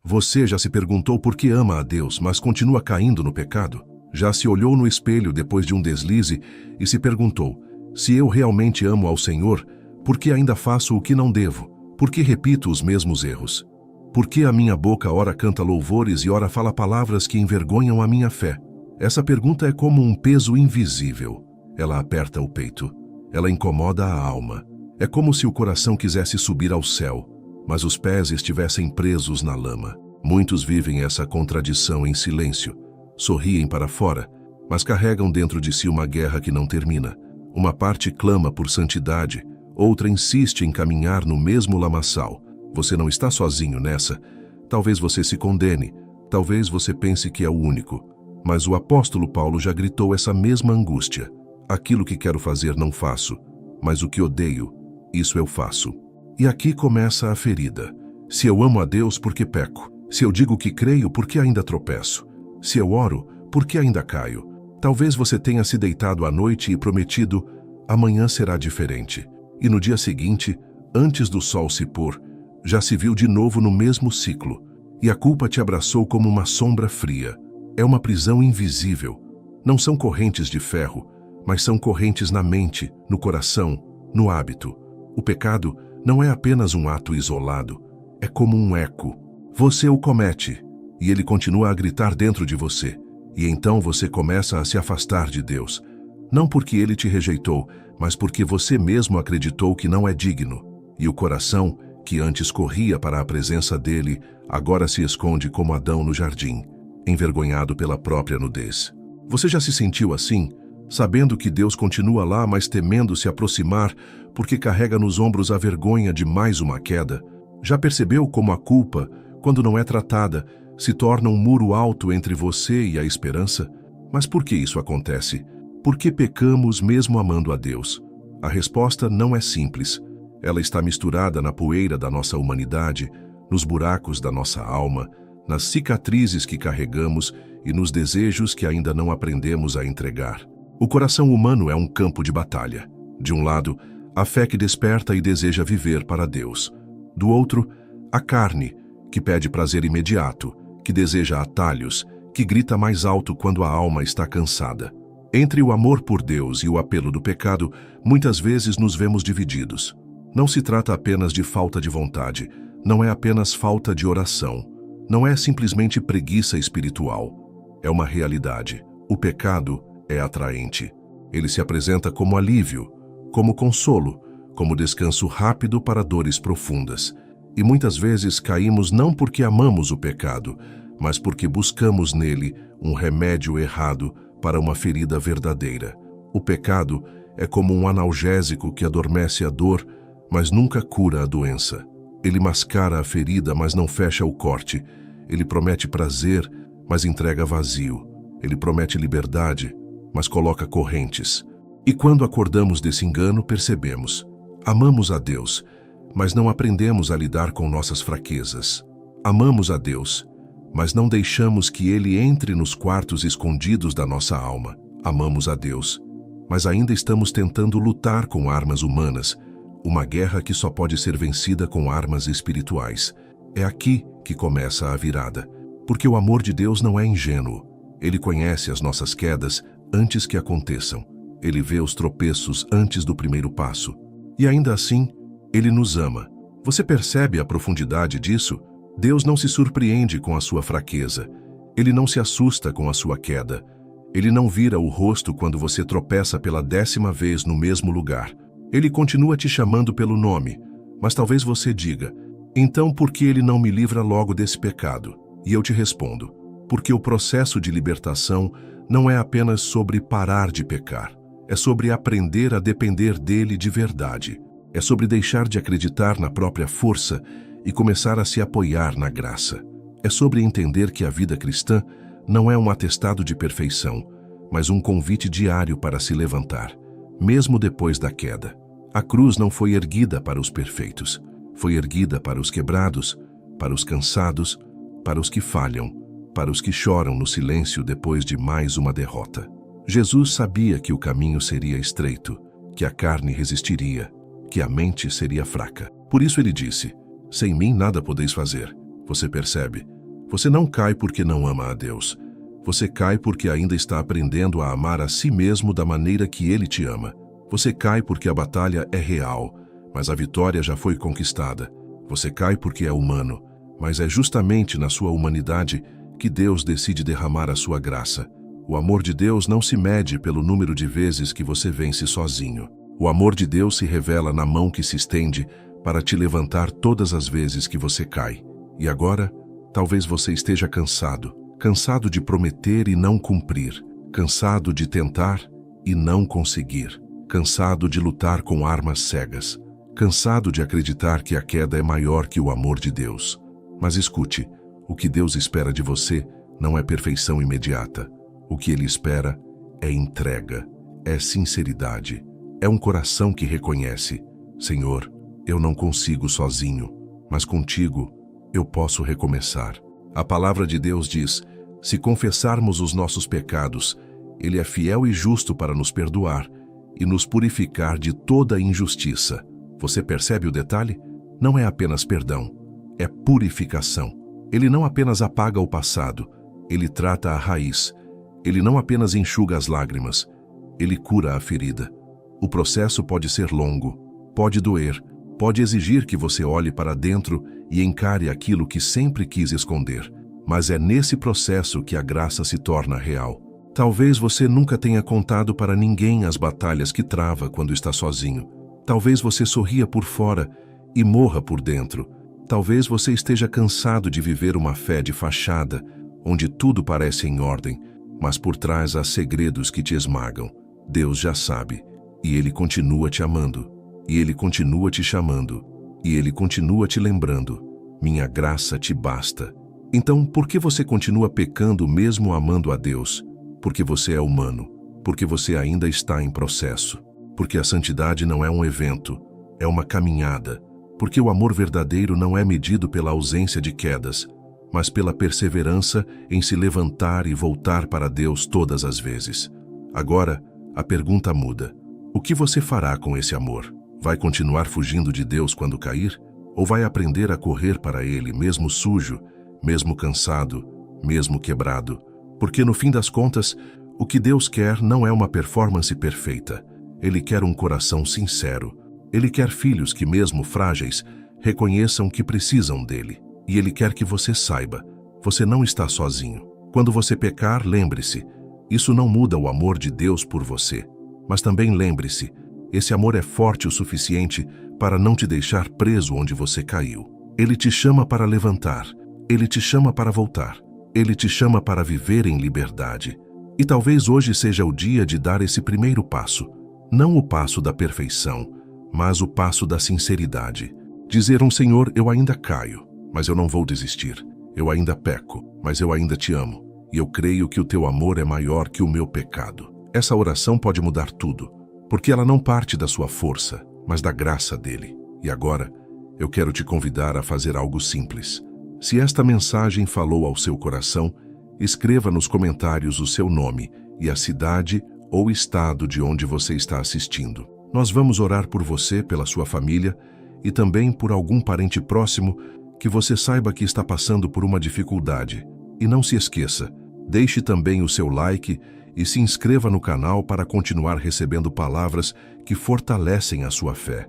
Você já se perguntou por que ama a Deus, mas continua caindo no pecado? Já se olhou no espelho depois de um deslize e se perguntou: se eu realmente amo ao Senhor, por que ainda faço o que não devo? Por que repito os mesmos erros? Por que a minha boca ora canta louvores e ora fala palavras que envergonham a minha fé? Essa pergunta é como um peso invisível. Ela aperta o peito. Ela incomoda a alma. É como se o coração quisesse subir ao céu, mas os pés estivessem presos na lama. Muitos vivem essa contradição em silêncio. Sorriem para fora, mas carregam dentro de si uma guerra que não termina. Uma parte clama por santidade, outra insiste em caminhar no mesmo lamaçal. Você não está sozinho nessa. Talvez você se condene, talvez você pense que é o único. Mas o apóstolo Paulo já gritou essa mesma angústia. Aquilo que quero fazer não faço, mas o que odeio, isso eu faço. E aqui começa a ferida. Se eu amo a Deus, por que peco? Se eu digo que creio, por que ainda tropeço? Se eu oro, por que ainda caio? Talvez você tenha se deitado à noite e prometido: amanhã será diferente. E no dia seguinte, antes do sol se pôr, já se viu de novo no mesmo ciclo. E a culpa te abraçou como uma sombra fria. É uma prisão invisível. Não são correntes de ferro, mas são correntes na mente, no coração, no hábito. O pecado não é apenas um ato isolado, é como um eco. Você o comete, e ele continua a gritar dentro de você. E então você começa a se afastar de Deus. Não porque ele te rejeitou, mas porque você mesmo acreditou que não é digno. E o coração, que antes corria para a presença dele, agora se esconde como Adão no jardim, envergonhado pela própria nudez. Você já se sentiu assim? Sabendo que Deus continua lá, mas temendo se aproximar, porque carrega nos ombros a vergonha de mais uma queda? Já percebeu como a culpa, quando não é tratada, se torna um muro alto entre você e a esperança? Mas por que isso acontece? Por que pecamos mesmo amando a Deus? A resposta não é simples. Ela está misturada na poeira da nossa humanidade, nos buracos da nossa alma, nas cicatrizes que carregamos e nos desejos que ainda não aprendemos a entregar. O coração humano é um campo de batalha. De um lado, a fé que desperta e deseja viver para Deus. Do outro, a carne, que pede prazer imediato, que deseja atalhos, que grita mais alto quando a alma está cansada. Entre o amor por Deus e o apelo do pecado, muitas vezes nos vemos divididos. Não se trata apenas de falta de vontade, não é apenas falta de oração, não é simplesmente preguiça espiritual. É uma realidade. O pecado é atraente. Ele se apresenta como alívio, como consolo, como descanso rápido para dores profundas. E muitas vezes caímos não porque amamos o pecado, mas porque buscamos nele um remédio errado para uma ferida verdadeira. O pecado é como um analgésico que adormece a dor, mas nunca cura a doença. Ele mascara a ferida, mas não fecha o corte. Ele promete prazer, mas entrega vazio. Ele promete liberdade, mas coloca correntes. E quando acordamos desse engano, percebemos: amamos a Deus, mas não aprendemos a lidar com nossas fraquezas. Amamos a Deus, mas não deixamos que Ele entre nos quartos escondidos da nossa alma. Amamos a Deus, mas ainda estamos tentando lutar com armas humanas, uma guerra que só pode ser vencida com armas espirituais. É aqui que começa a virada, porque o amor de Deus não é ingênuo. Ele conhece as nossas quedas antes que aconteçam. Ele vê os tropeços antes do primeiro passo. E ainda assim, Ele nos ama. Você percebe a profundidade disso? Deus não se surpreende com a sua fraqueza. Ele não se assusta com a sua queda. Ele não vira o rosto quando você tropeça pela 10ª vez no mesmo lugar. Ele continua te chamando pelo nome, mas talvez você diga: então por que Ele não me livra logo desse pecado? E eu te respondo: porque o processo de libertação não é apenas sobre parar de pecar. É sobre aprender a depender dele de verdade. É sobre deixar de acreditar na própria força e começar a se apoiar na graça. É sobre entender que a vida cristã não é um atestado de perfeição, mas um convite diário para se levantar, mesmo depois da queda. A cruz não foi erguida para os perfeitos, foi erguida para os quebrados, para os cansados, para os que falham, para os que choram no silêncio depois de mais uma derrota. Jesus sabia que o caminho seria estreito, que a carne resistiria, que a mente seria fraca. Por isso ele disse: sem mim nada podeis fazer. Você percebe? Você não cai porque não ama a Deus. Você cai porque ainda está aprendendo a amar a si mesmo da maneira que Ele te ama. Você cai porque a batalha é real, mas a vitória já foi conquistada. Você cai porque é humano, mas é justamente na sua humanidade que Deus decide derramar a sua graça. O amor de Deus não se mede pelo número de vezes que você vence sozinho. O amor de Deus se revela na mão que se estende para te levantar todas as vezes que você cai. E agora, talvez você esteja cansado de prometer e não cumprir, cansado de tentar e não conseguir, cansado de lutar com armas cegas, cansado de acreditar que a queda é maior que o amor de Deus. Mas escute, o que Deus espera de você não é perfeição imediata. O que Ele espera é entrega, é sinceridade, é um coração que reconhece: Senhor, eu não consigo sozinho, mas contigo eu posso recomeçar. A palavra de Deus diz: se confessarmos os nossos pecados, Ele é fiel e justo para nos perdoar e nos purificar de toda injustiça. Você percebe o detalhe? Não é apenas perdão, é purificação. Ele não apenas apaga o passado, Ele trata a raiz. Ele não apenas enxuga as lágrimas, Ele cura a ferida. O processo pode ser longo, pode doer, pode exigir que você olhe para dentro e encare aquilo que sempre quis esconder. Mas é nesse processo que a graça se torna real. Talvez você nunca tenha contado para ninguém as batalhas que trava quando está sozinho. Talvez você sorria por fora e morra por dentro. Talvez você esteja cansado de viver uma fé de fachada, onde tudo parece em ordem, mas por trás há segredos que te esmagam. Deus já sabe, e Ele continua te amando, e Ele continua te chamando, e Ele continua te lembrando: minha graça te basta. Então, por que você continua pecando mesmo amando a Deus? Porque você é humano, porque você ainda está em processo, porque a santidade não é um evento, é uma caminhada, porque o amor verdadeiro não é medido pela ausência de quedas, mas pela perseverança em se levantar e voltar para Deus todas as vezes. Agora, a pergunta muda: o que você fará com esse amor? Vai continuar fugindo de Deus quando cair? Ou vai aprender a correr para Ele, mesmo sujo, mesmo cansado, mesmo quebrado? Porque no fim das contas, o que Deus quer não é uma performance perfeita. Ele quer um coração sincero. Ele quer filhos que, mesmo frágeis, reconheçam que precisam dele. E Ele quer que você saiba: você não está sozinho. Quando você pecar, lembre-se, isso não muda o amor de Deus por você. Mas também lembre-se, esse amor é forte o suficiente para não te deixar preso onde você caiu. Ele te chama para levantar. Ele te chama para voltar. Ele te chama para viver em liberdade. E talvez hoje seja o dia de dar esse primeiro passo. Não o passo da perfeição, mas o passo da sinceridade. Dizer: Senhor, eu ainda caio, mas eu não vou desistir. Eu ainda peco, mas eu ainda te amo. E eu creio que o teu amor é maior que o meu pecado. Essa oração pode mudar tudo, porque ela não parte da sua força, mas da graça dele. E agora, eu quero te convidar a fazer algo simples. Se esta mensagem falou ao seu coração, escreva nos comentários o seu nome e a cidade ou estado de onde você está assistindo. Nós vamos orar por você, pela sua família e também por algum parente próximo que você saiba que está passando por uma dificuldade. E não se esqueça, deixe também o seu like e se inscreva no canal para continuar recebendo palavras que fortalecem a sua fé.